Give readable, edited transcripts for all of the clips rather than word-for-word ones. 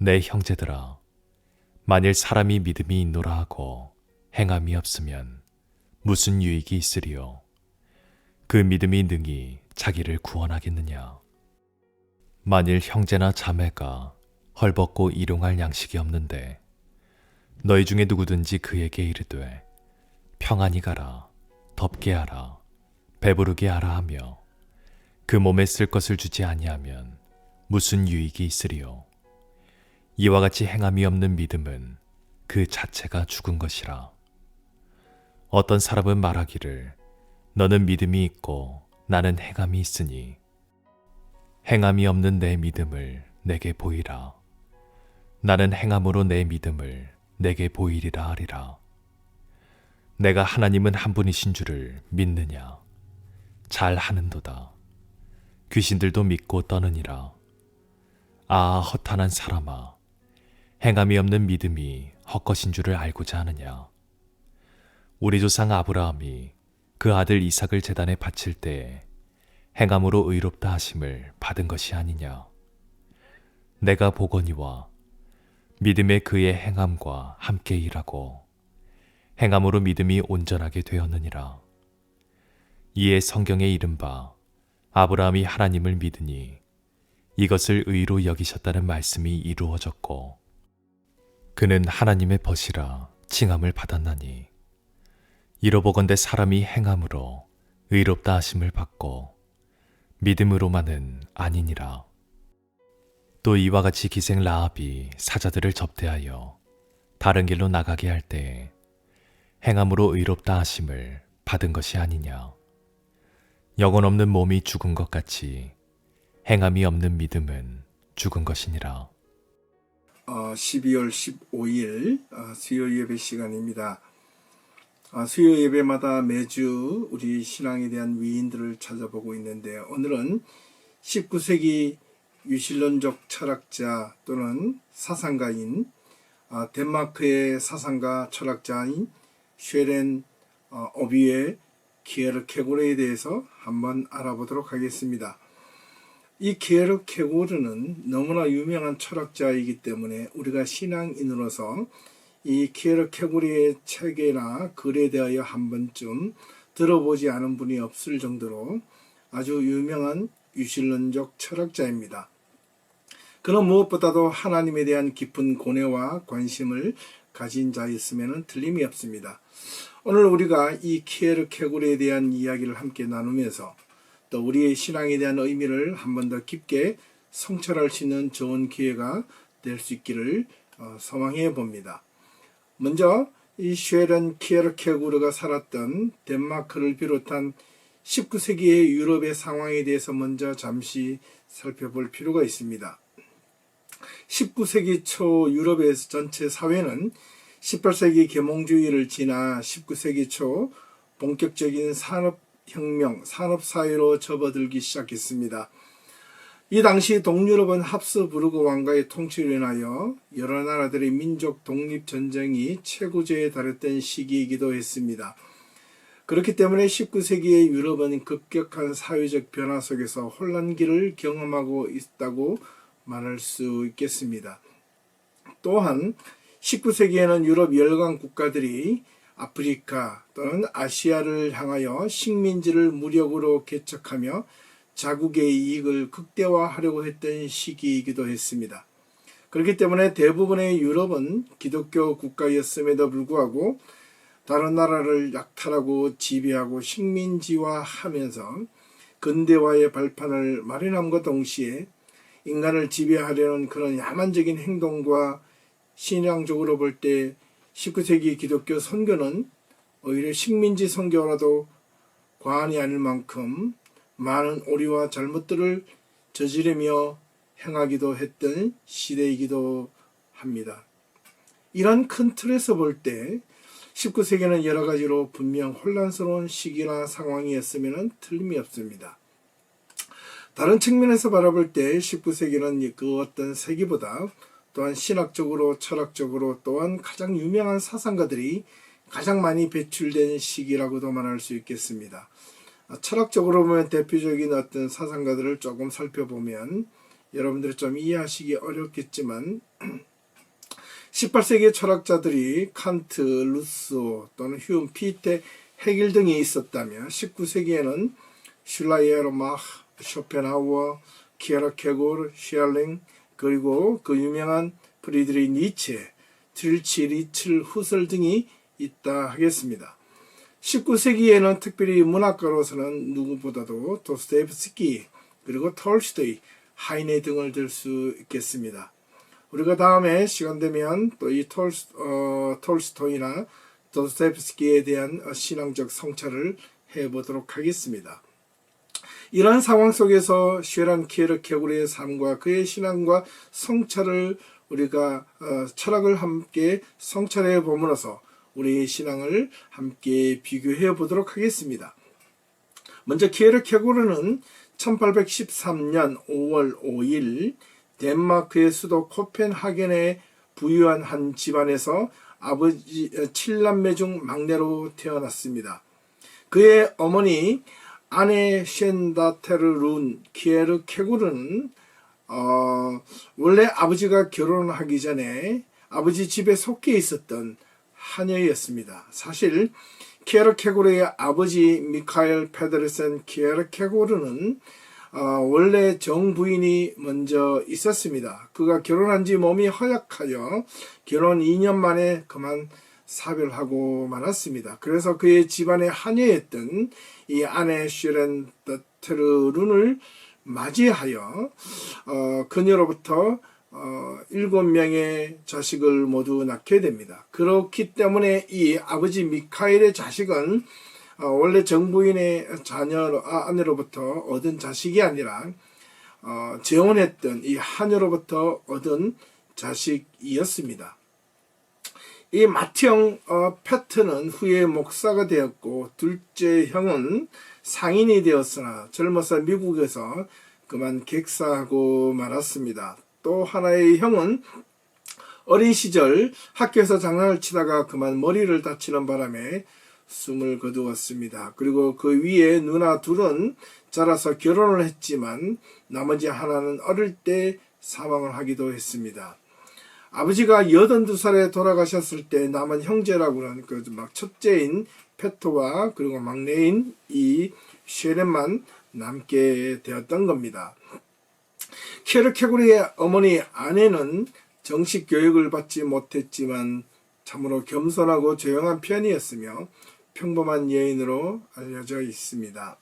내 형제들아, 만일 사람이 믿음이 있노라 하고 행함이 없으면 무슨 유익이 있으리요? 그 믿음이 능히 자기를 구원하겠느냐? 만일 형제나 자매가 헐벗고 일용할 양식이 없는데 너희 중에 누구든지 그에게 이르되 평안히 가라, 덥게 하라, 배부르게 하라 하며 그 몸에 쓸 것을 주지 아니하면 무슨 유익이 있으리요? 이와 같이 행함이 없는 믿음은 그 자체가 죽은 것이라. 어떤 사람은 말하기를 너는 믿음이 있고 나는 행함이 있으니 행함이 없는 내 믿음을 내게 보이라. 나는 행함으로 내 믿음을 내게 보이리라 하리라. 내가 하나님은 한 분이신 줄을 믿느냐? 잘 하는도다. 귀신들도 믿고 떠느니라. 아, 허탄한 사람아, 행함이 없는 믿음이 헛것인 줄을 알고자 하느냐? 우리 조상 아브라함이 그 아들 이삭을 제단에 바칠 때에 행함으로 의롭다 하심을 받은 것이 아니냐? 내가 보거니와 믿음의 그의 행함과 함께 일하고 행함으로 믿음이 온전하게 되었느니라. 이에 성경에 이른바 아브라함이 하나님을 믿으니 이것을 의로 여기셨다는 말씀이 이루어졌고 그는 하나님의 벗이라 칭함을 받았나니 이로보건대 사람이 행함으로 의롭다 하심을 받고 믿음으로만은 아니니라. 또 이와 같이 기생 라합이 사자들을 접대하여 다른 길로 나가게 할 때에 행함으로 의롭다 하심을 받은 것이 아니냐. 영혼 없는 몸이 죽은 것 같이 행함이 없는 믿음은 죽은 것이니라. 12월 15일 수요 예배 시간입니다. 수요 예배마다 매주 우리 신앙에 대한 위인들을 찾아보고 있는데 오늘은 19세기 유실론적 철학자 또는 사상가인 덴마크의 사상가 철학자인 쉐렌 오비에 키에르케고르에 대해서 한번 알아보도록 하겠습니다. 이 키에르케고르는 너무나 유명한 철학자이기 때문에 우리가 신앙인으로서 이 키에르케고르의 책이나 글에 대하여 한 번쯤 들어보지 않은 분이 없을 정도로 아주 유명한 유실론적 철학자입니다. 그는 무엇보다도 하나님에 대한 깊은 고뇌와 관심을 가진 자였으면 틀림이 없습니다. 오늘 우리가 이 키에르케고르에 대한 이야기를 함께 나누면서 또 우리의 신앙에 대한 의미를 한 번 더 깊게 성찰할 수 있는 좋은 기회가 될 수 있기를 소망해 봅니다. 먼저 이 쉐렌 키에르케고르가 살았던 덴마크를 비롯한 19세기의 유럽의 상황에 대해서 먼저 잠시 살펴볼 필요가 있습니다. 19세기 초 유럽의 전체 사회는 18세기 계몽주의를 지나 19세기 초 본격적인 산업혁명, 산업사회로 접어들기 시작했습니다. 이 당시 동유럽은 합스부르크 왕가의 통치로 인하여 여러 나라들의 민족 독립전쟁이 최고조에 달했던 시기이기도 했습니다. 그렇기 때문에 19세기의 유럽은 급격한 사회적 변화 속에서 혼란기를 경험하고 있다고 말할 수 있겠습니다. 또한 19세기에는 유럽 열강 국가들이 아프리카 또는 아시아를 향하여 식민지를 무력으로 개척하며 자국의 이익을 극대화하려고 했던 시기이기도 했습니다. 그렇기 때문에 대부분의 유럽은 기독교 국가였음에도 불구하고 다른 나라를 약탈하고 지배하고 식민지화하면서 근대화의 발판을 마련함과 동시에 인간을 지배하려는 그런 야만적인 행동과 신앙적으로 볼 때 19세기 기독교 선교는 오히려 식민지 선교라도 과언이 아닐 만큼 많은 오리와 잘못들을 저지르며 행하기도 했던 시대이기도 합니다. 이런 큰 틀에서 볼 때 19세기는 여러 가지로 분명 혼란스러운 시기나 상황이었으면 틀림이 없습니다. 다른 측면에서 바라볼 때 19세기는 그 어떤 세기보다 또한 신학적으로 철학적으로 또한 가장 유명한 사상가들이 가장 많이 배출된 시기라고도 말할 수 있겠습니다. 철학적으로 보면 대표적인 어떤 사상가들을 조금 살펴보면 여러분들이 좀 이해하시기 어렵겠지만 18세기의 철학자들이 칸트, 루소 또는 휴움, 피테, 헤겔 등이 있었다면 19세기에는 슐라이에르마흐, 쇼펜하우어, 키에르케고르, 쉘링 그리고 그 유명한 프리드리히 니체, 트릴치, 리틀, 후설 등이 있다 하겠습니다. 19세기에는 특별히 문학가로서는 누구보다도 도스토옙스키 그리고 톨스토이, 하이네 등을 들 수 있겠습니다. 우리가 다음에 시간 되면 또 이 톨스토이나 도스토옙스키에 대한 신앙적 성찰을 해보도록 하겠습니다. 이런 상황 속에서 쉐란 키에르케고르의 삶과 그의 신앙과 성찰을 우리가 철학을 함께 성찰해 보므로써 우리의 신앙을 함께 비교해 보도록 하겠습니다. 먼저 키에르케고르는 1813년 5월 5일 덴마크의 수도 코펜하겐에 부유한 한 집안에서 아버지 7남매 중 막내로 태어났습니다. 그의 어머니 아네 셴다테르룬 키에르케고르는 원래 아버지가 결혼하기 전에 아버지 집에 속해 있었던 하녀였습니다. 사실 키에르케고르의 아버지 미카엘 페데르센 키에르케고르는 원래 정부인이 먼저 있었습니다. 그가 결혼한 지 몸이 허약하여 결혼 2년 만에 그만 사별하고 말았습니다. 그래서 그의 집안의 하녀였던 이 아내 슈렌테르룬을 맞이하여 그녀로부터 7명의 자식을 모두 낳게 됩니다. 그렇기 때문에 이 아버지 미카엘의 자식은 원래 정부인의 아내로부터 얻은 자식이 아니라 재혼했던 이 하녀로부터 얻은 자식이었습니다. 이 맏형 페트는 후에 목사가 되었고 둘째 형은 상인이 되었으나 젊어서 미국에서 그만 객사하고 말았습니다. 또 하나의 형은 어린 시절 학교에서 장난을 치다가 그만 머리를 다치는 바람에 숨을 거두었습니다. 그리고 그 위에 누나 둘은 자라서 결혼을 했지만 나머지 하나는 어릴 때 사망을 하기도 했습니다. 아버지가 82살에 돌아가셨을 때 남은 형제라고는 그 첫째인 페토와 그리고 막내인 이 쉐렌만 남게 되었던 겁니다. 키에르케고르의 어머니 아내는 정식 교육을 받지 못했지만 참으로 겸손하고 조용한 편이었으며 평범한 여인으로 알려져 있습니다.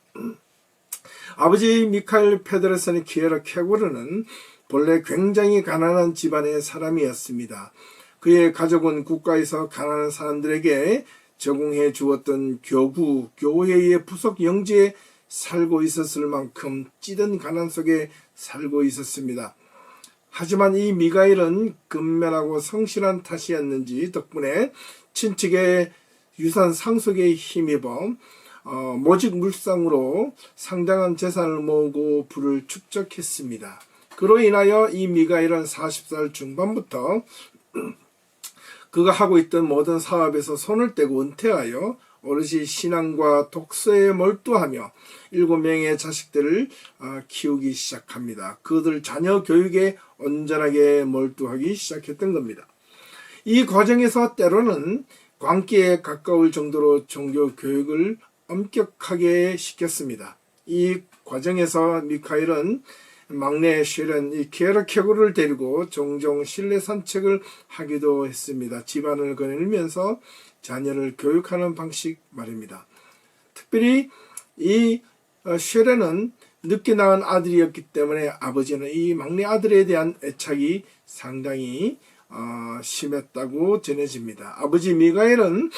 아버지 미카엘 페데르센 키에르케고르는 본래 굉장히 가난한 집안의 사람이었습니다. 그의 가족은 국가에서 가난한 사람들에게 제공해 주었던 교구, 교회의 부속 영지에 살고 있었을 만큼 찌든 가난 속에 살고 있었습니다. 하지만 이 미가엘은 근면하고 성실한 탓이었는지 덕분에 친척의 유산 상속에 힘입어 모직 물상으로 상당한 재산을 모으고 부를 축적했습니다. 그로 인하여 이 미가엘은 40살 중반부터 그가 하고 있던 모든 사업에서 손을 떼고 은퇴하여 오롯이 신앙과 독서에 몰두하며 7명의 자식들을 키우기 시작합니다. 그들 자녀 교육에 온전하게 몰두하기 시작했던 겁니다. 이 과정에서 때로는 광기에 가까울 정도로 종교 교육을 엄격하게 시켰습니다. 이 과정에서 미카엘은 막내 쉐렌 이 키에르케고르를 데리고 종종 실내 산책을 하기도 했습니다. 집안을 거닐면서 자녀를 교육하는 방식 말입니다. 특별히 이 쉐렌은 늦게 낳은 아들이었기 때문에 아버지는 이 막내 아들에 대한 애착이 상당히 심했다고 전해집니다. 아버지 미가엘은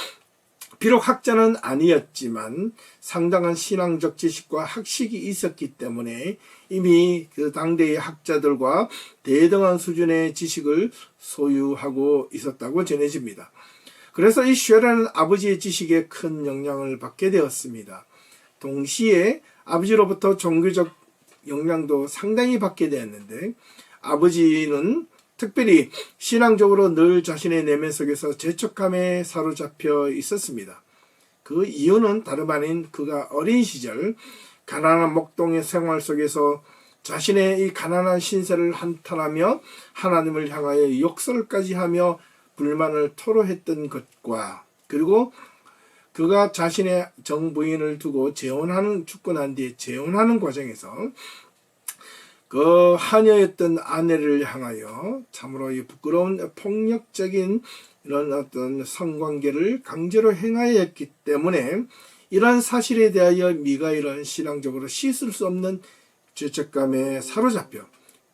비록 학자는 아니었지만 상당한 신앙적 지식과 학식이 있었기 때문에 이미 그 당대의 학자들과 대등한 수준의 지식을 소유하고 있었다고 전해집니다. 그래서 이 쉐렌은 아버지의 지식에 큰 영향을 받게 되었습니다. 동시에 아버지로부터 종교적 영향도 상당히 받게 되었는데 아버지는 특별히 신앙적으로 늘 자신의 내면 속에서 죄책감에 사로잡혀 있었습니다. 그 이유는 다름 아닌 그가 어린 시절 가난한 목동의 생활 속에서 자신의 이 가난한 신세를 한탄하며 하나님을 향하여 욕설까지 하며 불만을 토로했던 것과, 그리고 그가 자신의 정부인을 두고 죽고 난 뒤에 재혼하는 과정에서 그 하녀였던 아내를 향하여 참으로 이 부끄러운 폭력적인 이런 어떤 성관계를 강제로 행하였기 때문에, 이러한 사실에 대하여 미가엘은 신앙적으로 씻을 수 없는 죄책감에 사로잡혀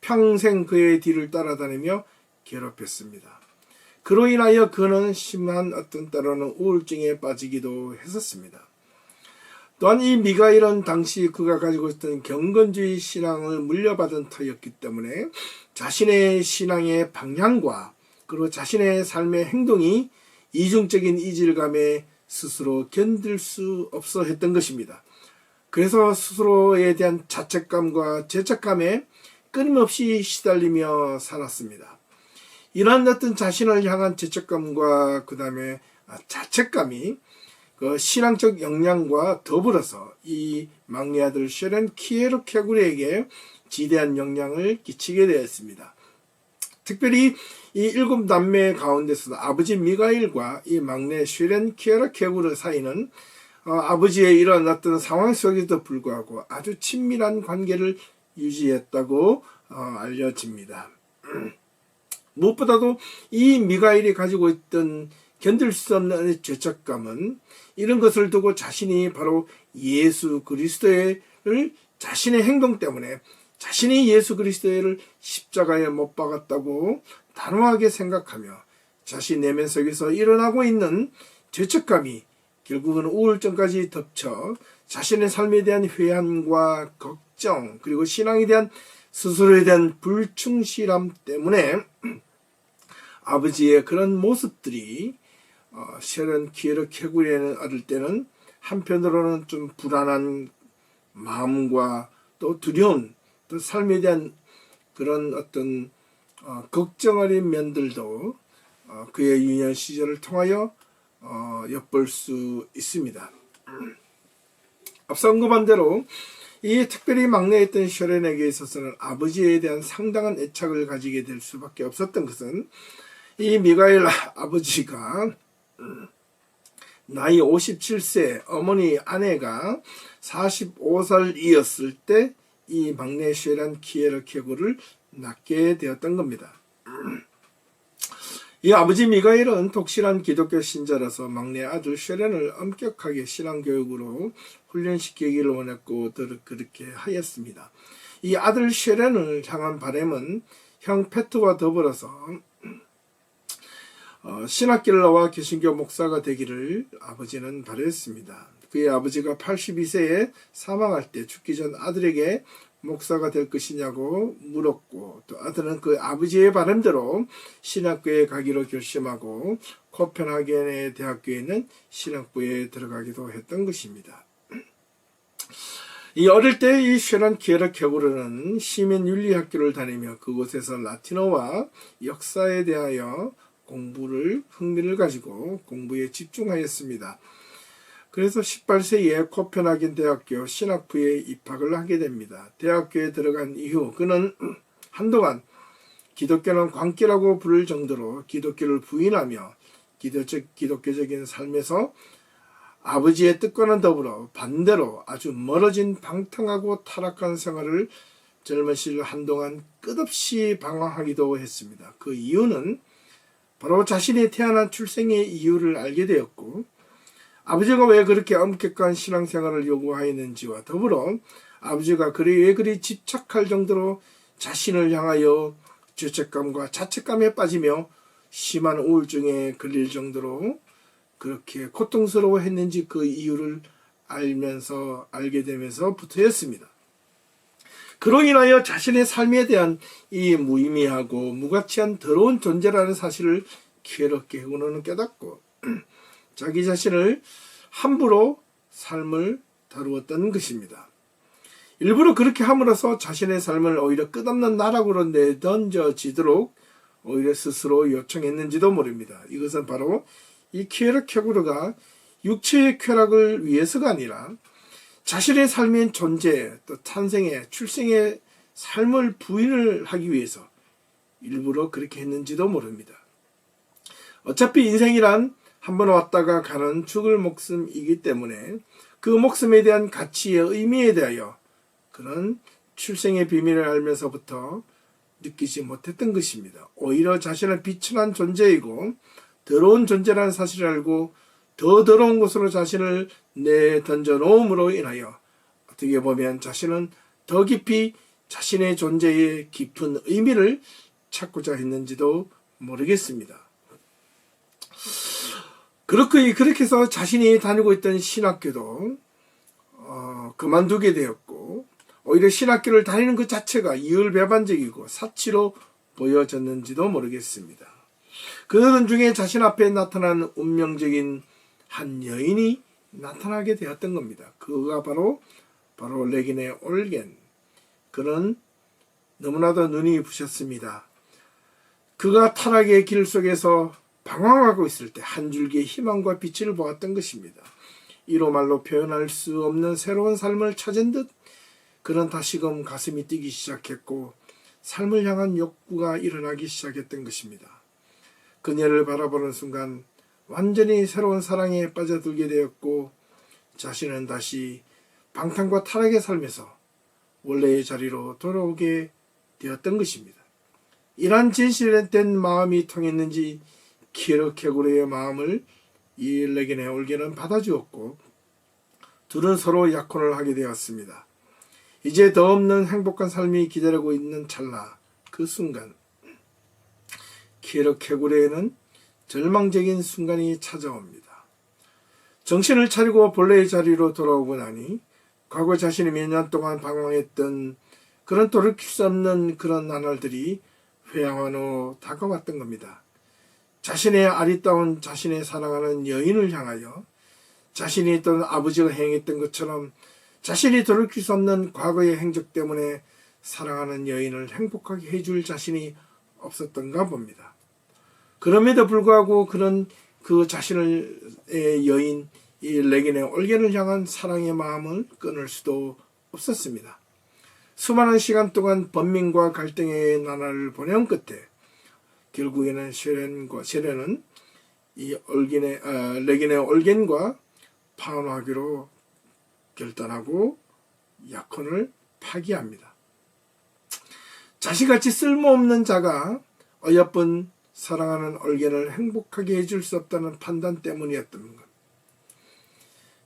평생 그의 뒤를 따라다니며 괴롭혔습니다. 그로 인하여 그는 심한 어떤 때로는 우울증에 빠지기도 했었습니다. 또한 이 미가엘은 당시 그가 가지고 있던 경건주의 신앙을 물려받은 터였기 때문에 자신의 신앙의 방향과 그리고 자신의 삶의 행동이 이중적인 이질감에 스스로 견딜 수 없어 했던 것입니다. 그래서 스스로에 대한 자책감과 죄책감에 끊임없이 시달리며 살았습니다. 이러한 어떤 자신을 향한 죄책감과 그 다음에 자책감이 그 신앙적 역량과 더불어서 이 막내 아들 쉐렌 키에르케구르에게 지대한 영향을 끼치게 되었습니다. 특별히 이 7남매 가운데서도 아버지 미가엘과 이 막내 쉐렌 키에르케구르 사이는 아버지의 이런 어떤 상황 속에도 불구하고 아주 친밀한 관계를 유지했다고 알려집니다. 무엇보다도 이 미가엘이 가지고 있던 견딜 수 없는 죄책감은 이런 것을 두고 자신이 바로 예수 그리스도를 자신의 행동 때문에 자신이 예수 그리스도를 십자가에 못 박았다고 단호하게 생각하며 자신 내면 속에서 일어나고 있는 죄책감이 결국은 우울증까지 덮쳐 자신의 삶에 대한 회한과 걱정, 그리고 신앙에 대한 스스로에 대한 불충실함 때문에 아버지의 그런 모습들이 쉐렌 키에르케구르에는 어릴 때는 한편으로는 좀 불안한 마음과 또 두려운, 또 삶에 대한 그런 어떤 걱정 어린 면들도 그의 유년 시절을 통하여 엿볼 수 있습니다. 앞서 언급한 대로 이 특별히 막내였던 쉐렌에게 있어서는 아버지에 대한 상당한 애착을 가지게 될 수밖에 없었던 것은 이 미가엘 아버지가 나이 57세, 어머니 아내가 45살이었을 때 이 막내 쉐렌 키에르케구르를 낳게 되었던 겁니다. 이 아버지 미가엘은 독실한 기독교 신자라서 막내 아들 쉐렌을 엄격하게 신앙교육으로 훈련시키기를 원했고 그렇게 하였습니다. 이 아들 쉐렌을 향한 바람은 형 페트와 더불어서 신학교를 나와 개신교 목사가 되기를 아버지는 바랬습니다. 그의 아버지가 82세에 사망할 때 죽기 전 아들에게 목사가 될 것이냐고 물었고, 또 아들은 그 아버지의 바람대로 신학교에 가기로 결심하고 코펜하겐의 대학교에 있는 신학부에 들어가기도 했던 것입니다. 이 어릴 때 이 쉐렌 키에르케구르는 시민윤리학교를 다니며 그곳에서 라틴어와 역사에 대하여 흥미를 가지고 공부에 집중하였습니다. 그래서 18세에 코펜하겐 대학교 신학부에 입학을 하게 됩니다. 대학교에 들어간 이후 그는 한동안 기독교는 광기라고 부를 정도로 기독교를 부인하며 기독교적인 삶에서 아버지의 뜻과는 더불어 반대로 아주 멀어진 방탕하고 타락한 생활을 젊은 시절 한동안 끝없이 방황하기도 했습니다. 그 이유는 바로 자신이 태어난 출생의 이유를 알게 되었고, 아버지가 왜 그렇게 엄격한 신앙생활을 요구하였는지와 더불어 아버지가 왜 그리 집착할 정도로 자신을 향하여 죄책감과 자책감에 빠지며 심한 우울증에 걸릴 정도로 그렇게 고통스러워했는지 그 이유를 알게 되면서부터였습니다. 그로 인하여 자신의 삶에 대한 이 무의미하고 무가치한 더러운 존재라는 사실을 키에르케구르는 깨닫고 자기 자신을 함부로 삶을 다루었던 것입니다. 일부러 그렇게 함으로써 자신의 삶을 오히려 끝없는 나락으로 내던져지도록 오히려 스스로 요청했는지도 모릅니다. 이것은 바로 이 키에르케구르가 육체의 쾌락을 위해서가 아니라 자신의 삶의 존재, 또 탄생의 출생의 삶을 부인을 하기 위해서 일부러 그렇게 했는지도 모릅니다. 어차피 인생이란 한번 왔다가 가는 죽을 목숨이기 때문에 그 목숨에 대한 가치의 의미에 대하여 그런 출생의 비밀을 알면서부터 느끼지 못했던 것입니다. 오히려 자신은 비천한 존재이고 더러운 존재라는 사실을 알고 더 더러운 곳으로 자신을 내던져 놓음으로 인하여 어떻게 보면 자신은 더 깊이 자신의 존재의 깊은 의미를 찾고자 했는지도 모르겠습니다. 그렇게 해서 자신이 다니고 있던 신학교도 그만두게 되었고 오히려 신학교를 다니는 것 자체가 이율배반적이고 사치로 보여졌는지도 모르겠습니다. 그러던 중에 자신 앞에 나타난 운명적인 한 여인이 나타나게 되었던 겁니다. 그가 바로 레기네 올겐. 그는 너무나도 눈이 부셨습니다. 그가 타락의 길 속에서 방황하고 있을 때 한 줄기의 희망과 빛을 보았던 것입니다. 이로 말로 표현할 수 없는 새로운 삶을 찾은 듯 그는 다시금 가슴이 뛰기 시작했고 삶을 향한 욕구가 일어나기 시작했던 것입니다. 그녀를 바라보는 순간 완전히 새로운 사랑에 빠져들게 되었고 자신은 다시 방탕과 타락의 삶에서 원래의 자리로 돌아오게 되었던 것입니다. 이러한 진실된 마음이 통했는지 키르케고르의 마음을 이 레기네 올게는 받아주었고 둘은 서로 약혼을 하게 되었습니다. 이제 더 없는 행복한 삶이 기다리고 있는 찰나 그 순간 키르케고르에는 절망적인 순간이 찾아옵니다. 정신을 차리고 본래의 자리로 돌아오고 나니 과거 자신이 몇 년 동안 방황했던 그런 돌이킬 수 없는 그런 나날들이 회양하노 다가왔던 겁니다. 자신의 아리따운 자신의 사랑하는 여인을 향하여 자신이 있던 아버지가 행했던 것처럼 자신이 돌이킬 수 없는 과거의 행적 때문에 사랑하는 여인을 행복하게 해줄 자신이 없었던가 봅니다. 그럼에도 불구하고 그는 그 자신의 여인 이 레기네 올겐을 향한 사랑의 마음을 끊을 수도 없었습니다. 수많은 시간 동안 번민과 갈등의 나날을 보내온 끝에 결국에는 쉐렌은 이 레기네 올겐과 파혼하기로 결단하고 약혼을 파기합니다. 자신같이 쓸모없는 자가 어여쁜 사랑하는 올겐을 행복하게 해줄 수 없다는 판단 때문이었던 것.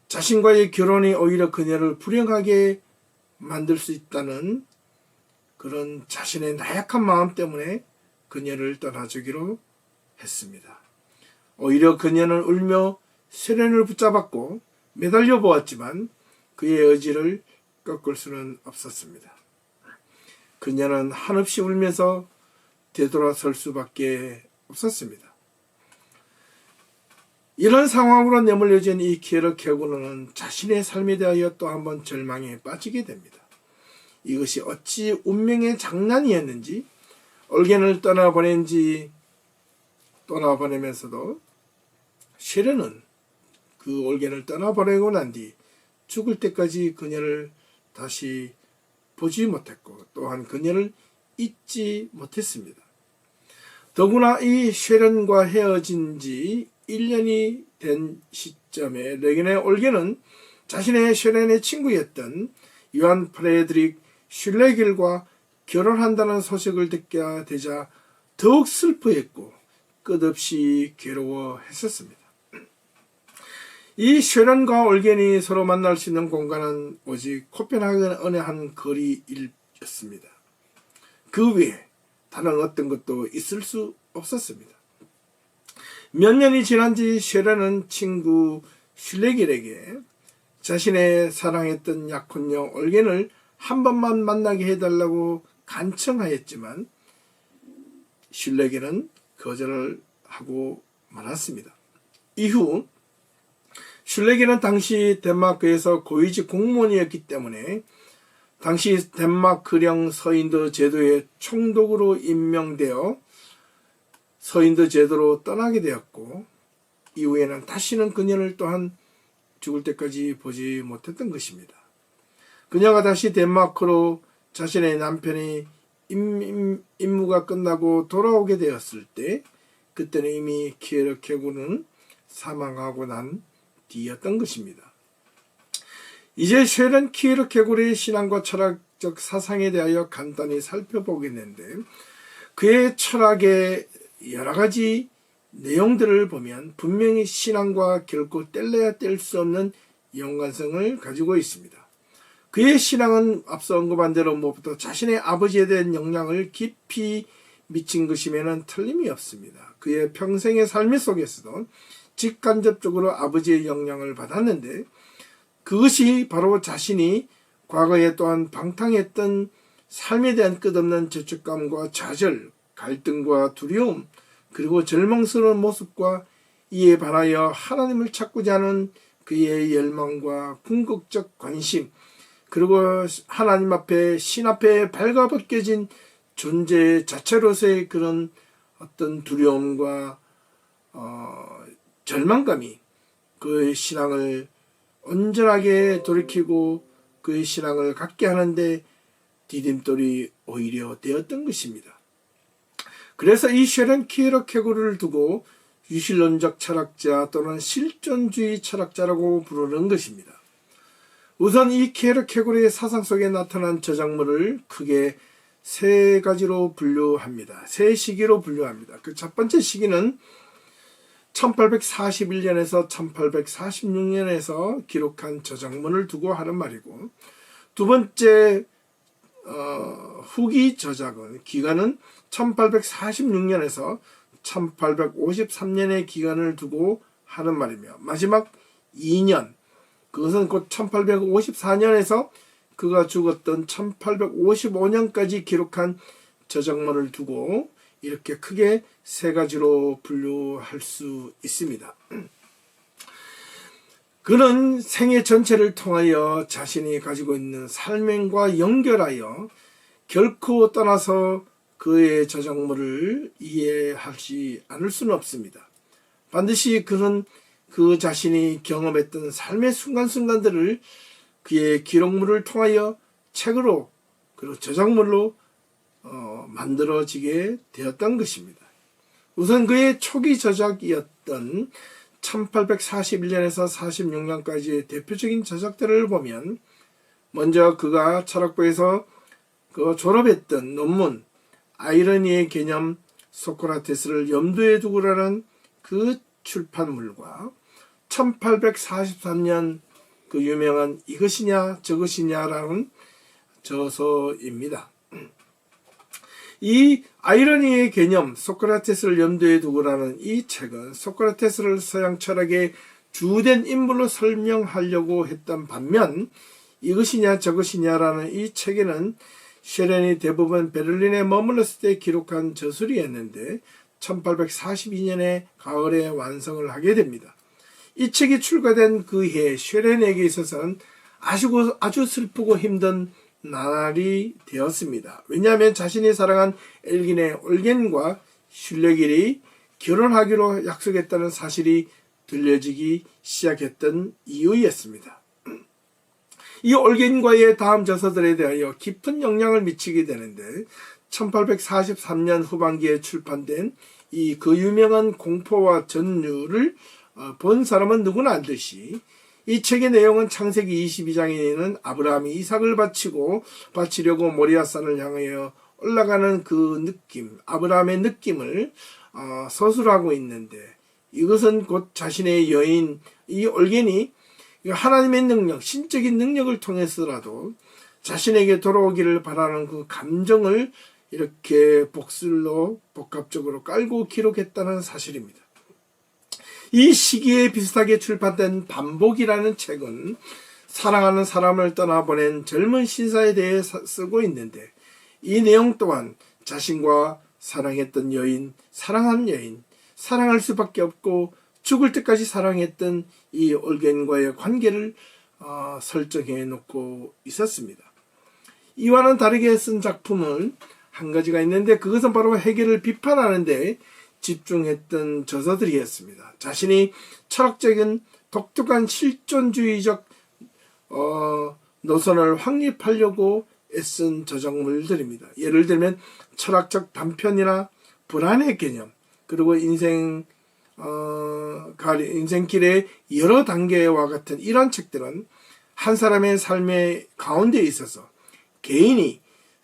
자신과의 결혼이 오히려 그녀를 불행하게 만들 수 있다는 그런 자신의 나약한 마음 때문에 그녀를 떠나주기로 했습니다. 오히려 그녀는 울며 세련을 붙잡았고 매달려 보았지만 그의 의지를 꺾을 수는 없었습니다. 그녀는 한없이 울면서 되돌아설 수밖에 없었습니다. 이런 상황으로 내몰려진 이 키르케고르는 자신의 삶에 대하여 또 한번 절망에 빠지게 됩니다. 이것이 어찌 운명의 장난이었는지 올겐을 떠나보내면서도 쉐렌은 그 올겐을 떠나보내고 난 뒤 죽을 때까지 그녀를 다시 보지 못했고 또한 그녀를 잊지 못했습니다. 더구나 이 쉐렌과 헤어진 지 1년이 된 시점에 레기네 올겐은 자신의 쉐렌의 친구였던 요한 프레드릭 슐레길과 결혼한다는 소식을 듣게 되자 더욱 슬퍼했고 끝없이 괴로워했었습니다. 이 쉐렌과 올겐이 서로 만날 수 있는 공간은 오직 코펜하겐의 한 거리였습니다. 그 외에 다른 어떤 것도 있을 수 없었습니다. 몇 년이 지난 지 쉐렌은 친구 슐레길에게 자신의 사랑했던 약혼녀 올겐을 한 번만 만나게 해달라고 간청하였지만 슐레길은 거절을 하고 말았습니다. 이후 슐레길은 당시 덴마크에서 고위직 공무원이었기 때문에 당시 덴마크령 서인도 제도의 총독으로 임명되어 서인도 제도로 떠나게 되었고 이후에는 다시는 그녀를 또한 죽을 때까지 보지 못했던 것입니다. 그녀가 다시 덴마크로 자신의 남편이 임무가 끝나고 돌아오게 되었을 때 그때는 이미 키에르케고르는 사망하고 난 뒤였던 것입니다. 이제 쉐는 키에르케고르의 신앙과 철학적 사상에 대하여 간단히 살펴보겠는데 그의 철학의 여러 가지 내용들을 보면 분명히 신앙과 결코 뗄래야 뗄 수 없는 연관성을 가지고 있습니다. 그의 신앙은 앞서 언급한 대로 무엇보다 자신의 아버지에 대한 영향을 깊이 미친 것임에는 틀림이 없습니다. 그의 평생의 삶 속에서도 직간접적으로 아버지의 영향을 받았는데 그것이 바로 자신이 과거에 또한 방탕했던 삶에 대한 끝없는 죄책감과 좌절, 갈등과 두려움, 그리고 절망스러운 모습과 이에 반하여 하나님을 찾고자 하는 그의 열망과 궁극적 관심, 그리고 하나님 앞에 신 앞에 발가벗겨진 존재 자체로서의 그런 어떤 두려움과 절망감이 그의 신앙을 온전하게 돌이키고 그의 신앙을 갖게 하는데 디딤돌이 오히려 되었던 것입니다. 그래서 이 쉐는 키에르케고르를 두고 유실론적 철학자 또는 실존주의 철학자라고 부르는 것입니다. 우선 이 키에르케고르의 사상 속에 나타난 저작물을 크게 세 가지로 분류합니다. 세 시기로 분류합니다. 그 첫 번째 시기는 1841년에서 1846년에서 기록한 저작문을 두고 하는 말이고, 두 번째 후기 저작은 기간은 1846년에서 1853년의 기간을 두고 하는 말이며, 마지막 2년, 그것은 곧 1854년에서 그가 죽었던 1855년까지 기록한 저작문을 두고 이렇게 크게 세 가지로 분류할 수 있습니다. 그는 생애 전체를 통하여 자신이 가지고 있는 삶과 연결하여 결코 떠나서 그의 저작물을 이해하지 않을 수는 없습니다. 반드시 그는 그 자신이 경험했던 삶의 순간순간들을 그의 기록물을 통하여 책으로 그리고 저작물로 만들어지게 되었던 것입니다. 우선 그의 초기 저작이었던 1841년에서 46년까지의 대표적인 저작들을 보면, 먼저 그가 철학부에서 졸업했던 논문 아이러니의 개념 소크라테스를 염두에 두고라는 그 출판물과 1843년 그 유명한 이것이냐 저것이냐라는 저서입니다. 이 아이러니의 개념 소크라테스를 염두에 두고라는 이 책은 소크라테스를 서양 철학의 주된 인물로 설명하려고 했던 반면, 이것이냐 저것이냐라는 이 책에는 쉐렌이 대부분 베를린에 머물렀을 때 기록한 저술이었는데 1842년에 가을에 완성을 하게 됩니다. 이 책이 출간된 그 해 쉐렌에게 있어서는 아주 슬프고 힘든 날이 되었습니다. 왜냐하면 자신이 사랑한 엘긴의 올겐과 슐레길이 결혼하기로 약속했다는 사실이 들려지기 시작했던 이유였습니다. 이 올겐과의 다음 저서들에 대하여 깊은 영향을 미치게 되는데 1843년 후반기에 출판된 이 그 유명한 공포와 전류를 본 사람은 누구나 알듯이 이 책의 내용은 창세기 22장에 있는 아브라함이 이삭을 바치려고 모리아산을 향하여 올라가는 그 느낌, 아브라함의 느낌을 서술하고 있는데, 이것은 곧 자신의 여인 이 올겐이 하나님의 능력, 신적인 능력을 통해서라도 자신에게 돌아오기를 바라는 그 감정을 이렇게 복술로 복합적으로 깔고 기록했다는 사실입니다. 이 시기에 비슷하게 출판된 반복이라는 책은 사랑하는 사람을 떠나보낸 젊은 신사에 대해 쓰고 있는데, 이 내용 또한 자신과 사랑했던 여인, 사랑한 여인, 사랑할 수밖에 없고 죽을 때까지 사랑했던 이 올겐과의 관계를 설정해 놓고 있었습니다. 이와는 다르게 쓴 작품은 한 가지가 있는데, 그것은 바로 해결을 비판하는 데 집중했던 저서들이었습니다. 자신이 철학적인 독특한 실존주의적 노선을 확립하려고 애쓴 저작물들입니다. 예를 들면 철학적 단편이나 불안의 개념, 그리고 인생길의 여러 단계와 같은 이런 책들은 한 사람의 삶의 가운데 있어서 개인이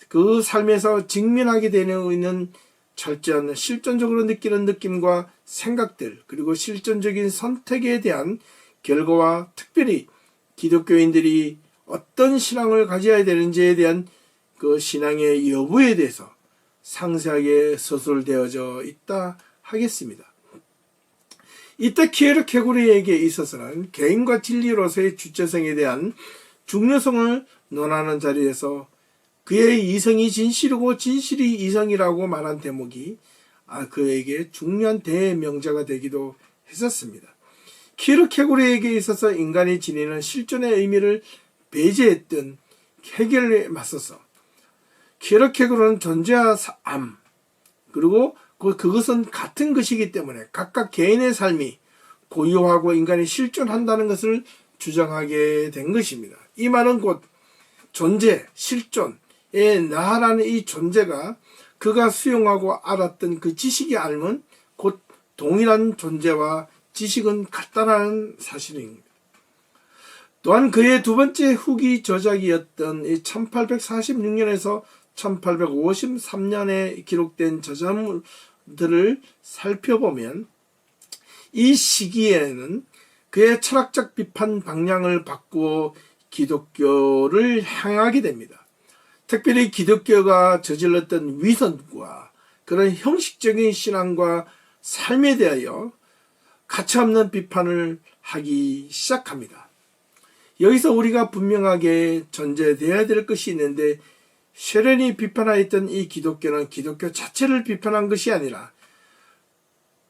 그 삶에서 직면하게 되는 있는 철저한 실존적으로 느끼는 느낌과 생각들, 그리고 실존적인 선택에 대한 결과와 특별히 기독교인들이 어떤 신앙을 가져야 되는지에 대한 그 신앙의 여부에 대해서 상세하게 서술되어져 있다 하겠습니다. 이때 키에르케고르에게 있어서는 개인과 진리로서의 주체성에 대한 중요성을 논하는 자리에서 그의 이성이 진실이고 진실이 이성이라고 말한 대목이 그에게 중요한 대명제가 되기도 했었습니다. 키에르케고르에게 있어서 인간이 지니는 실존의 의미를 배제했던 해결에 맞서서 키에르케고르는 존재와 암, 그리고 그것은 같은 것이기 때문에 각각 개인의 삶이 고유하고 인간이 실존한다는 것을 주장하게 된 것입니다. 이 말은 곧 존재, 실존의 나라는 이 존재가 그가 수용하고 알았던 그 지식의 알면 곧 동일한 존재와 지식은 같다는 사실입니다. 또한 그의 두 번째 후기 저작이었던 1846년에서 1853년에 기록된 저작물들을 살펴보면 이 시기에는 그의 철학적 비판 방향을 바꾸어 기독교를 향하게 됩니다. 특별히 기독교가 저질렀던 위선과 그런 형식적인 신앙과 삶에 대하여 가차없는 비판을 하기 시작합니다. 여기서 우리가 분명하게 전제되어야 될 것이 있는데, 쉐렌이 비판하였던 이 기독교는 기독교 자체를 비판한 것이 아니라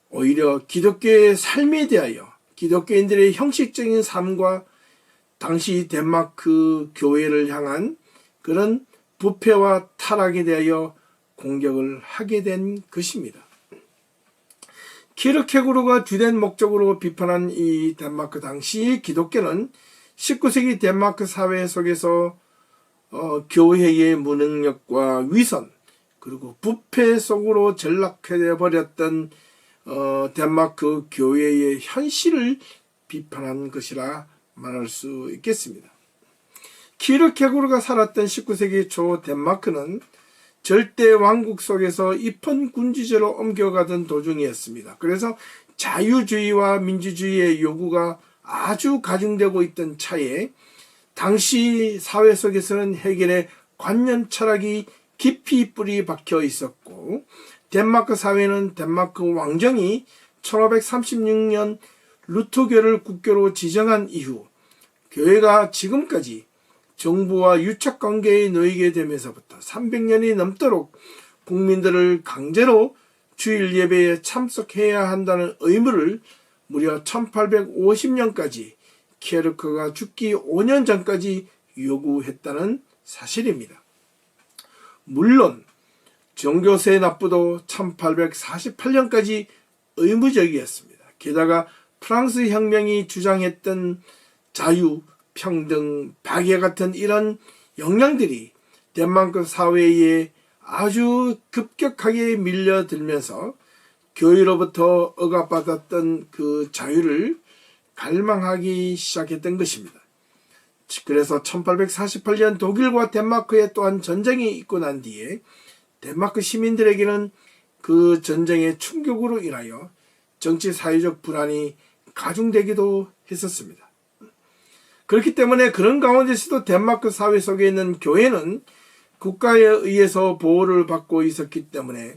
오히려 기독교의 삶에 대하여 기독교인들의 형식적인 삶과 당시 덴마크 교회를 향한 그런 부패와 타락에 대하여 공격을 하게 된 것입니다. 키에르케고르가 주된 목적으로 비판한 이 덴마크 당시 기독교는 19세기 덴마크 사회 속에서 교회의 무능력과 위선, 그리고 부패 속으로 전락해 버렸던 덴마크 교회의 현실을 비판한 것이라 말할 수 있겠습니다. 키에르케고르가 살았던 19세기 초 덴마크는 절대 왕국 속에서 입헌군주제로 옮겨가던 도중이었습니다. 그래서 자유주의와 민주주의의 요구가 아주 가중되고 있던 차에 당시 사회 속에서는 해겔의 관념 철학이 깊이 뿌리 박혀 있었고, 덴마크 사회는 덴마크 왕정이 1536년 루터교를 국교로 지정한 이후 교회가 지금까지 정부와 유착관계에 놓이게 되면서부터 300년이 넘도록 국민들을 강제로 주일 예배에 참석해야 한다는 의무를 무려 1850년까지 키에르케고르가 죽기 5년 전까지 요구했다는 사실입니다. 물론 종교세 납부도 1848년까지 의무적이었습니다. 게다가 프랑스 혁명이 주장했던 자유, 평등, 박애 같은 이런 역량들이 덴마크 사회에 아주 급격하게 밀려들면서 교회로부터 억압받았던 그 자유를 갈망하기 시작했던 것입니다. 그래서 1848년 독일과 덴마크에 또한 전쟁이 있고 난 뒤에 덴마크 시민들에게는 그 전쟁의 충격으로 인하여 정치 사회적 불안이 가중되기도 했었습니다. 그렇기 때문에 그런 가운데서도 덴마크 사회 속에 있는 교회는 국가에 의해서 보호를 받고 있었기 때문에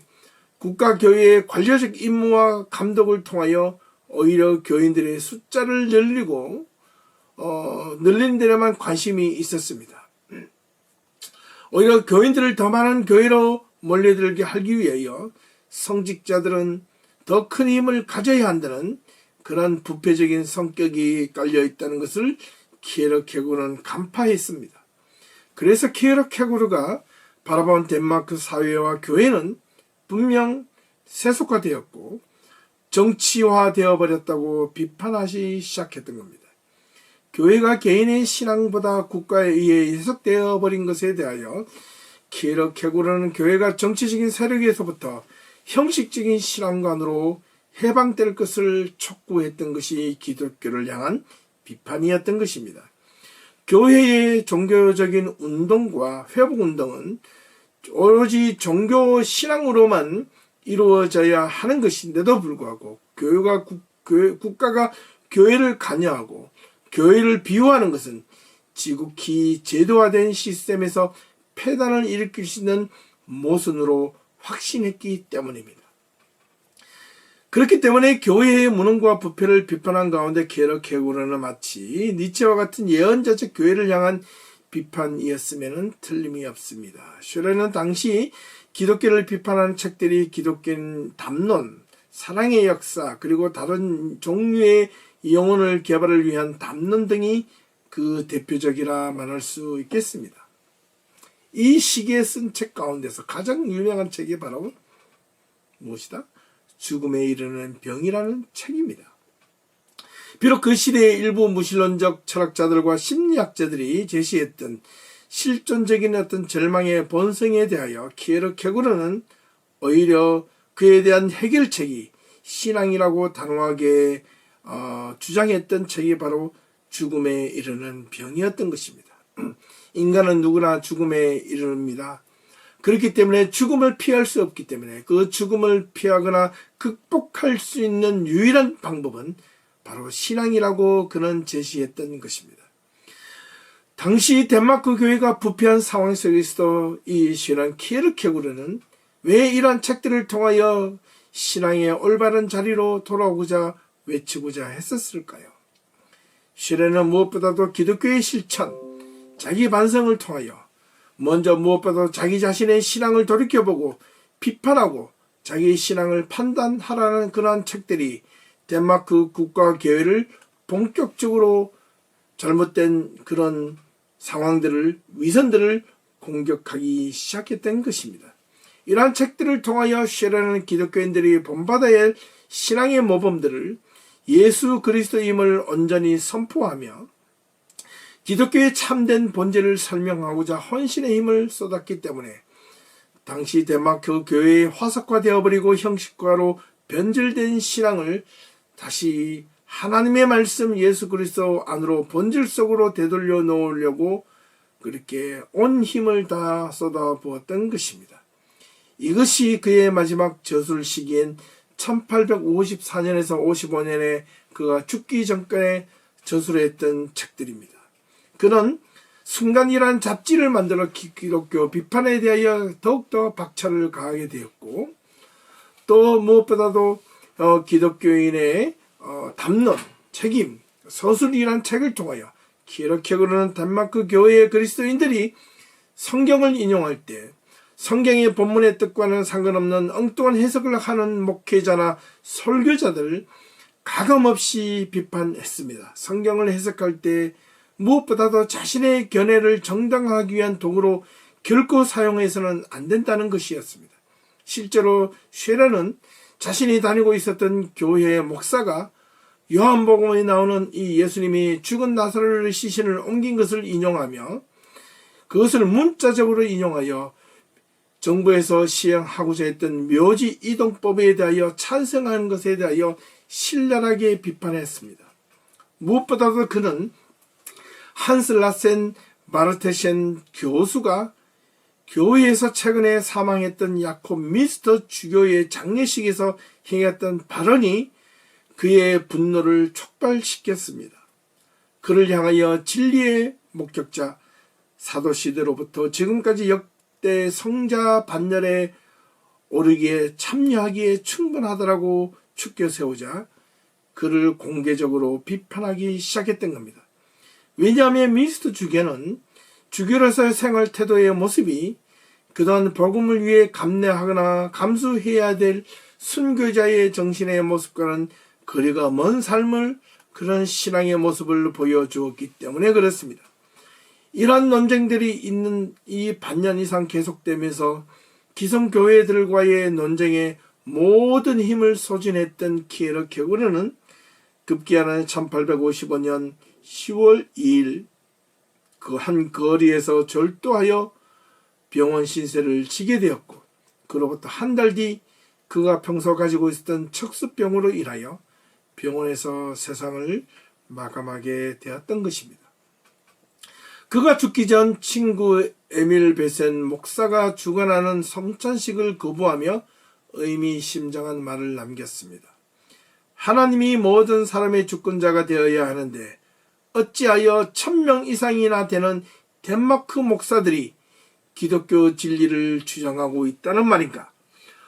국가교회의 관료적 임무와 감독을 통하여 오히려 교인들의 숫자를 늘리고 늘리는 데에만 관심이 있었습니다. 오히려 교인들을 더 많은 교회로 몰려들게 하기 위하여 성직자들은 더 큰 힘을 가져야 한다는 그런 부패적인 성격이 깔려있다는 것을 키에르케고르는 간파했습니다. 그래서 키에르케고르가 바라본 덴마크 사회와 교회는 분명 세속화되었고 정치화되어 버렸다고 비판하기 시작했던 겁니다. 교회가 개인의 신앙보다 국가에 의해 해석되어 버린 것에 대하여 키에르케고르는 교회가 정치적인 세력에서부터 형식적인 신앙관으로 해방될 것을 촉구했던 것이 기독교를 향한 비판이었던 것입니다. 교회의 종교적인 운동과 회복운동은 오로지 종교 신앙으로만 이루어져야 하는 것인데도 불구하고 국가가 교회를 관여하고 교회를 비호하는 것은 지극히 제도화된 시스템에서 폐단을 일으킬 수 있는 모순으로 확신했기 때문입니다. 그렇기 때문에 교회의 무능과 부패를 비판한 가운데 키에르케고르는 마치 니체와 같은 예언자적 교회를 향한 비판이었으면 틀림이 없습니다. 슈레는 당시 기독교를 비판하는 책들이 기독교인 담론, 사랑의 역사, 그리고 다른 종류의 영혼을 개발을 위한 담론 등이 그 대표적이라 말할 수 있겠습니다. 이 시기에 쓴 책 가운데서 가장 유명한 책이 바로 무엇이다? 죽음에 이르는 병이라는 책입니다. 비록 그 시대의 일부 무신론적 철학자들과 심리학자들이 제시했던 실존적인 어떤 절망의 본성에 대하여 키에르케고르는 오히려 그에 대한 해결책이 신앙이라고 단호하게 주장했던 책이 바로 죽음에 이르는 병이었던 것입니다. 인간은 누구나 죽음에 이릅니다. 그렇기 때문에 죽음을 피할 수 없기 때문에 그 죽음을 피하거나 극복할 수 있는 유일한 방법은 바로 신앙이라고 그는 제시했던 것입니다. 당시 덴마크 교회가 부패한 상황 속에서도 이 신앙 키에르케고르는 왜 이러한 책들을 통하여 신앙의 올바른 자리로 돌아오고자 외치고자 했었을까요? 슈레는 무엇보다도 기독교의 실천, 자기 반성을 통하여 먼저 무엇보다도 자기 자신의 신앙을 돌이켜보고 비판하고 자기 신앙을 판단하라는 그러한 책들이 덴마크 국가교회를 본격적으로 잘못된 그런 상황들을, 위선들을 공격하기 시작했던 것입니다. 이러한 책들을 통하여 슈레는 기독교인들이 본받아야 할 신앙의 모범들을 예수 그리스도임을 온전히 선포하며 기독교의 참된 본질을 설명하고자 헌신의 힘을 쏟았기 때문에 당시 덴마크 교회의 화석화되어버리고 형식화로 변질된 신앙을 다시 하나님의 말씀 예수 그리스도 안으로 본질 속으로 되돌려 놓으려고 그렇게 온 힘을 다 쏟아부었던 것입니다. 이것이 그의 마지막 저술 시기인 1854년에서 55년에 그가 죽기 전까지 저술했던 책들입니다. 그는 순간이란 잡지를 만들어 기독교 비판에 대하여 더욱더 박차를 가하게 되었고 또 무엇보다도 기독교인의 담론, 책임, 서술이란 책을 통하여 키에르케고르는 덴마크 교회의 그리스도인들이 성경을 인용할 때 성경의 본문의 뜻과는 상관없는 엉뚱한 해석을 하는 목회자나 설교자들을 가감없이 비판했습니다. 성경을 해석할 때 무엇보다도 자신의 견해를 정당화하기 위한 도구로 결코 사용해서는 안 된다는 것이었습니다. 실제로 쉐레는 자신이 다니고 있었던 교회의 목사가 요한복음에 나오는 이 예수님이 죽은 나사로의 시신을 옮긴 것을 인용하며 그것을 문자적으로 인용하여 정부에서 시행하고자 했던 묘지 이동법에 대하여 찬성하는 것에 대하여 신랄하게 비판했습니다. 무엇보다도 그는 한스 라센 마르테셴 교수가 교회에서 최근에 사망했던 야콥 미스터 주교의 장례식에서 행했던 발언이 그의 분노를 촉발시켰습니다. 그를 향하여 진리의 목격자 사도시대로부터 지금까지 역대 성자 반열에 오르기에 참여하기에 충분하다라고 축켜 세우자 그를 공개적으로 비판하기 시작했던 겁니다. 왜냐하면 미스터 주교는 주교로서의 생활 태도의 모습이 그동안 복음을 위해 감내하거나 감수해야 될 순교자의 정신의 모습과는 거리가 먼 삶을 그런 신앙의 모습을 보여주었기 때문에 그렇습니다. 이러한 논쟁들이 있는 이 반년 이상 계속되면서 기성교회들과의 논쟁에 모든 힘을 소진했던 키에르케고르는 급기야는 1855년 10월 2일 그 한 거리에서 절도하여 병원 신세를 지게 되었고, 그로부터 한 달 뒤 그가 평소 가지고 있었던 척수병으로 인하여 병원에서 세상을 마감하게 되었던 것입니다. 그가 죽기 전 친구 에밀 베센 목사가 주관하는 성찬식을 거부하며 의미심장한 말을 남겼습니다. 하나님이 모든 사람의 주권자가 되어야 하는데 어찌하여 1000명 이상이나 되는 덴마크 목사들이 기독교 진리를 주장하고 있다는 말인가?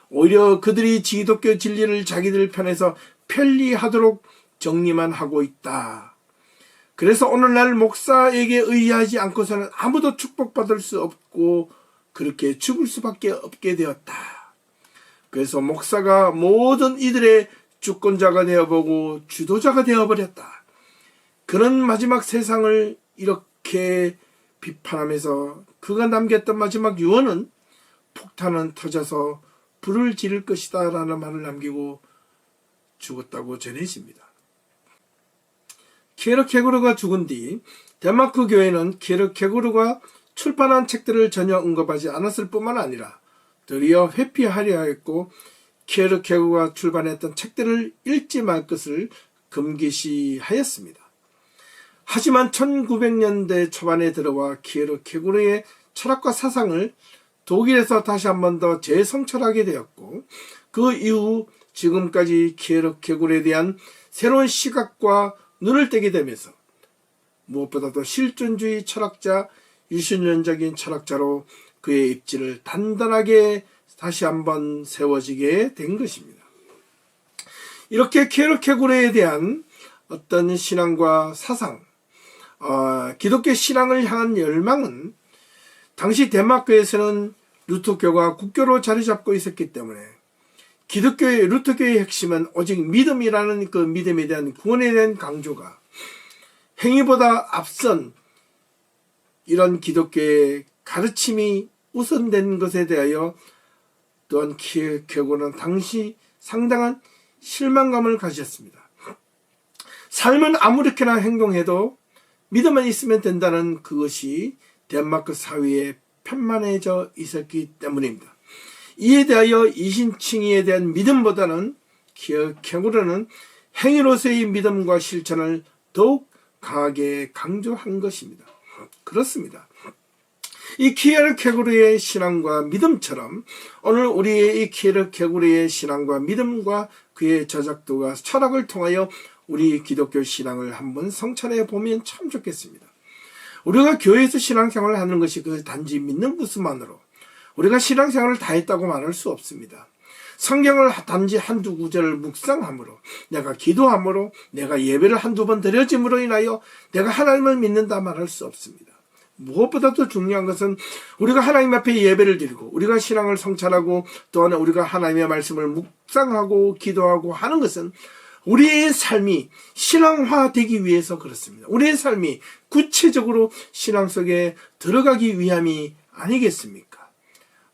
오히려 그들이 기독교 진리를 자기들 편에서 편리하도록 정리만 하고 있다. 그래서 오늘날 목사에게 의지하지 않고서는 아무도 축복받을 수 없고 그렇게 죽을 수밖에 없게 되었다. 그래서 목사가 모든 이들의 주권자가 되어보고 주도자가 되어버렸다. 그런 마지막 세상을 이렇게 비판하면서 그가 남겼던 마지막 유언은 폭탄은 터져서 불을 지를 것이다 라는 말을 남기고 죽었다고 전해집니다. 키에르케고르가 죽은 뒤 덴마크 교회는 키에르케고르가 출판한 책들을 전혀 언급하지 않았을 뿐만 아니라 도리어 회피하려 했고, 키에르케고르가 출판했던 책들을 읽지 말 것을 금기시하였습니다. 하지만 1900년대 초반에 들어와 키에르케고르의 철학과 사상을 독일에서 다시 한 번 더 재성찰하게 되었고, 그 이후 지금까지 키에르케고르에 대한 새로운 시각과 눈을 떼게 되면서 무엇보다도 실존주의 철학자, 유신론적인 철학자로 그의 입지를 단단하게 다시 한번 세워지게 된 것입니다. 이렇게 키에르케고르에 대한 어떤 신앙과 사상, 기독교 신앙을 향한 열망은 당시 덴마크에서는 루터교가 국교로 자리 잡고 있었기 때문에 기독교의 루터교의 핵심은 오직 믿음이라는 그 믿음에 대한 구원에 대한 강조가 행위보다 앞선 이런 기독교의 가르침이 우선된 것에 대하여 또한 키에르케고르는 당시 상당한 실망감을 가졌습니다. 삶은 아무렇게나 행동해도 믿음만 있으면 된다는 그것이 덴마크 사회에 편만해져 있었기 때문입니다. 이에 대하여 이신칭의에 대한 믿음보다는 키에르케고르는 행위로서의 믿음과 실천을 더욱 강하게 강조한 것입니다. 그렇습니다. 이 키에르케고르의 신앙과 믿음처럼 오늘 우리의 이 키에르케고르의 신앙과 믿음과 그의 저작도가 철학을 통하여 우리 기독교 신앙을 한번 성찰해 보면 참 좋겠습니다. 우리가 교회에서 신앙생활을 하는 것이 그 단지 믿는 것만으로 우리가 신앙생활을 다 했다고 말할 수 없습니다. 성경을 단지 한두 구절을 묵상함으로, 내가 기도함으로, 내가 예배를 한두 번 드려짐으로 인하여 내가 하나님을 믿는다 말할 수 없습니다. 무엇보다도 중요한 것은 우리가 하나님 앞에 예배를 드리고 우리가 신앙을 성찰하고 또한 우리가 하나님의 말씀을 묵상하고 기도하고 하는 것은 우리의 삶이 신앙화되기 위해서 그렇습니다. 우리의 삶이 구체적으로 신앙 속에 들어가기 위함이 아니겠습니까?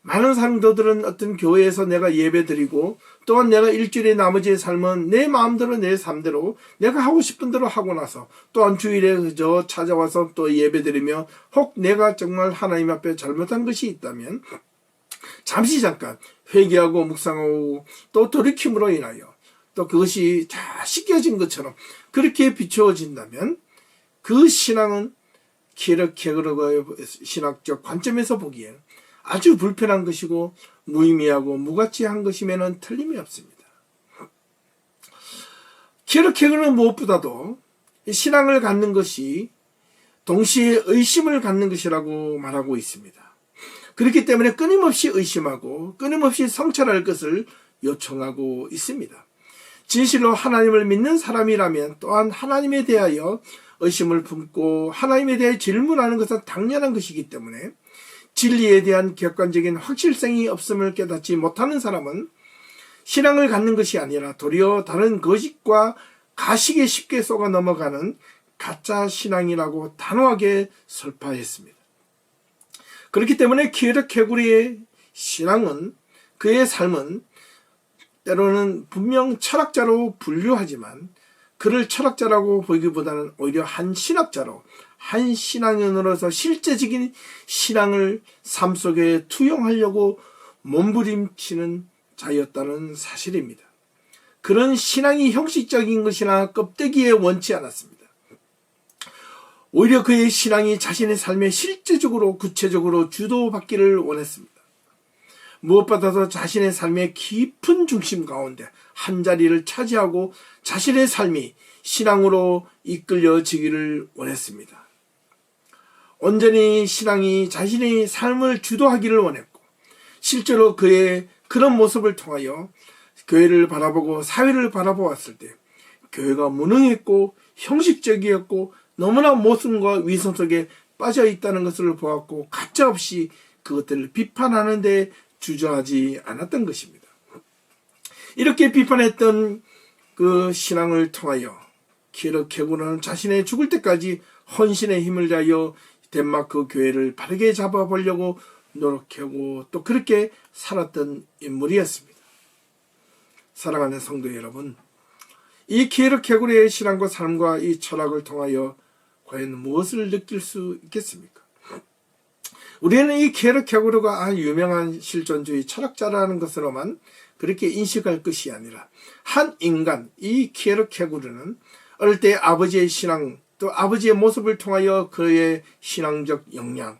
많은 사람들은 어떤 교회에서 내가 예배드리고 또한 내가 일주일의 나머지의 삶은 내 마음대로 내 삶대로 내가 하고 싶은 대로 하고 나서 또한 주일에 그저 찾아와서 또 예배드리며 혹 내가 정말 하나님 앞에 잘못한 것이 있다면 잠시 잠깐 회개하고 묵상하고 또 돌이킴으로 인하여 또 그것이 다 씻겨진 것처럼 그렇게 비추어진다면 그 신앙은 키에르케고르의 신학적 관점에서 보기엔 아주 불편한 것이고 무의미하고 무가치한 것이면 틀림이 없습니다. 키에르케고르는 무엇보다도 신앙을 갖는 것이 동시에 의심을 갖는 것이라고 말하고 있습니다. 그렇기 때문에 끊임없이 의심하고 끊임없이 성찰할 것을 요청하고 있습니다. 진실로 하나님을 믿는 사람이라면 또한 하나님에 대하여 의심을 품고 하나님에 대해 질문하는 것은 당연한 것이기 때문에 진리에 대한 객관적인 확실성이 없음을 깨닫지 못하는 사람은 신앙을 갖는 것이 아니라 도리어 다른 거짓과 가식에 쉽게 속아 넘어가는 가짜 신앙이라고 단호하게 설파했습니다. 그렇기 때문에 키에르케고르의 신앙은, 그의 삶은 때로는 분명 철학자로 분류하지만 그를 철학자라고 보기보다는 오히려 한 신학자로, 한 신앙인으로서 실제적인 신앙을 삶 속에 투영하려고 몸부림치는 자였다는 사실입니다. 그런 신앙이 형식적인 것이나 껍데기에 원치 않았습니다. 오히려 그의 신앙이 자신의 삶에 실제적으로 구체적으로 주도받기를 원했습니다. 무엇보다도 자신의 삶의 깊은 중심 가운데 한자리를 차지하고 자신의 삶이 신앙으로 이끌려지기를 원했습니다. 온전히 신앙이 자신의 삶을 주도하기를 원했고, 실제로 그의 그런 모습을 통하여 교회를 바라보고 사회를 바라보았을 때 교회가 무능했고 형식적이었고 너무나 모순과 위선 속에 빠져 있다는 것을 보았고, 가짜없이 그것들을 비판하는 데 주저하지 않았던 것입니다. 이렇게 비판했던 그 신앙을 통하여 키에르케고르는 자신의 죽을 때까지 헌신의 힘을 다하여 덴마크 교회를 바르게 잡아보려고 노력하고 또 그렇게 살았던 인물이었습니다. 사랑하는 성도 여러분, 이 키에르케고르의 신앙과 삶과 이 철학을 통하여 과연 무엇을 느낄 수 있겠습니까? 우리는 이 키에르케고르가 유명한 실존주의 철학자라는 것으로만 그렇게 인식할 것이 아니라, 한 인간, 이 키에르케고르는 어릴 때 아버지의 신앙, 또 아버지의 모습을 통하여 그의 신앙적 역량,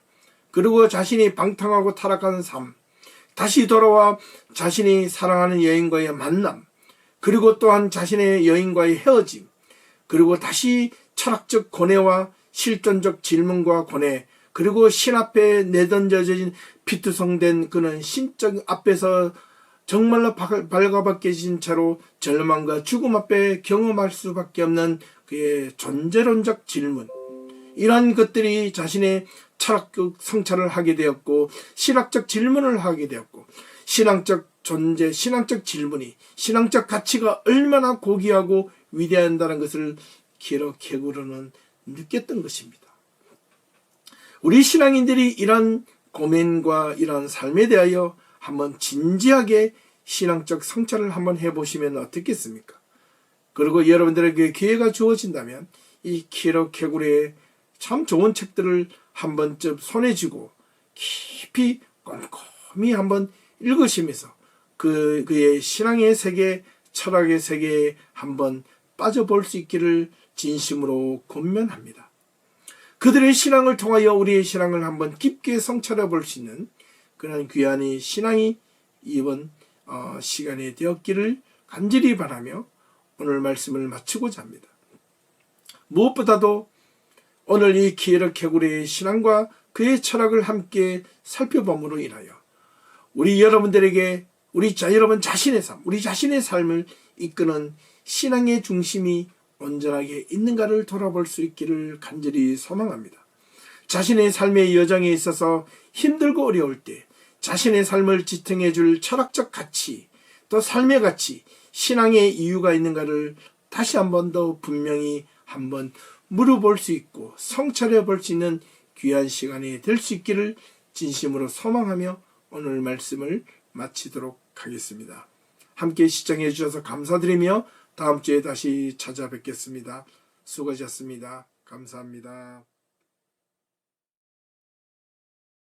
그리고 자신이 방탕하고 타락한 삶, 다시 돌아와 자신이 사랑하는 여인과의 만남, 그리고 또한 자신의 여인과의 헤어짐, 그리고 다시 철학적 고뇌와 실존적 질문과 고뇌, 그리고 신 앞에 내던져진 피투성된 그는 신적 앞에서 정말로 발가벗겨진 채로 절망과 죽음 앞에 경험할 수밖에 없는 그의 존재론적 질문, 이러한 것들이 자신의 철학적 성찰을 하게 되었고, 신학적 질문을 하게 되었고, 신앙적 존재, 신앙적 질문이, 신앙적 가치가 얼마나 고귀하고 위대한다는 것을 키에르케고르는 느꼈던 것입니다. 우리 신앙인들이 이런 고민과 이런 삶에 대하여 한번 진지하게 신앙적 성찰을 한번 해보시면 어떻겠습니까? 그리고 여러분들에게 기회가 주어진다면 이 키에르케고르의 참 좋은 책들을 한 번쯤 손에 쥐고 깊이 꼼꼼히 한번 읽으시면서 그의 신앙의 세계, 철학의 세계에 한번 빠져볼 수 있기를 진심으로 권면합니다. 그들의 신앙을 통하여 우리의 신앙을 한번 깊게 성찰해 볼 수 있는 그런 귀한 이 신앙이 이번 시간이 되었기를 간절히 바라며 오늘 말씀을 마치고자 합니다. 무엇보다도 오늘 이 키에르케고르의 신앙과 그의 철학을 함께 살펴봄으로 인하여 우리 여러분들에게 여러분 자신의 삶, 우리 자신의 삶을 이끄는 신앙의 중심이 온전하게 있는가를 돌아볼 수 있기를 간절히 소망합니다. 자신의 삶의 여정에 있어서 힘들고 어려울 때 자신의 삶을 지탱해 줄 철학적 가치, 또 삶의 가치, 신앙의 이유가 있는가를 다시 한 번 더 분명히 한번 물어볼 수 있고 성찰해 볼 수 있는 귀한 시간이 될 수 있기를 진심으로 소망하며 오늘 말씀을 마치도록 하겠습니다. 함께 시청해 주셔서 감사드리며 다음 주에 다시 찾아뵙겠습니다. 수고하셨습니다. 감사합니다.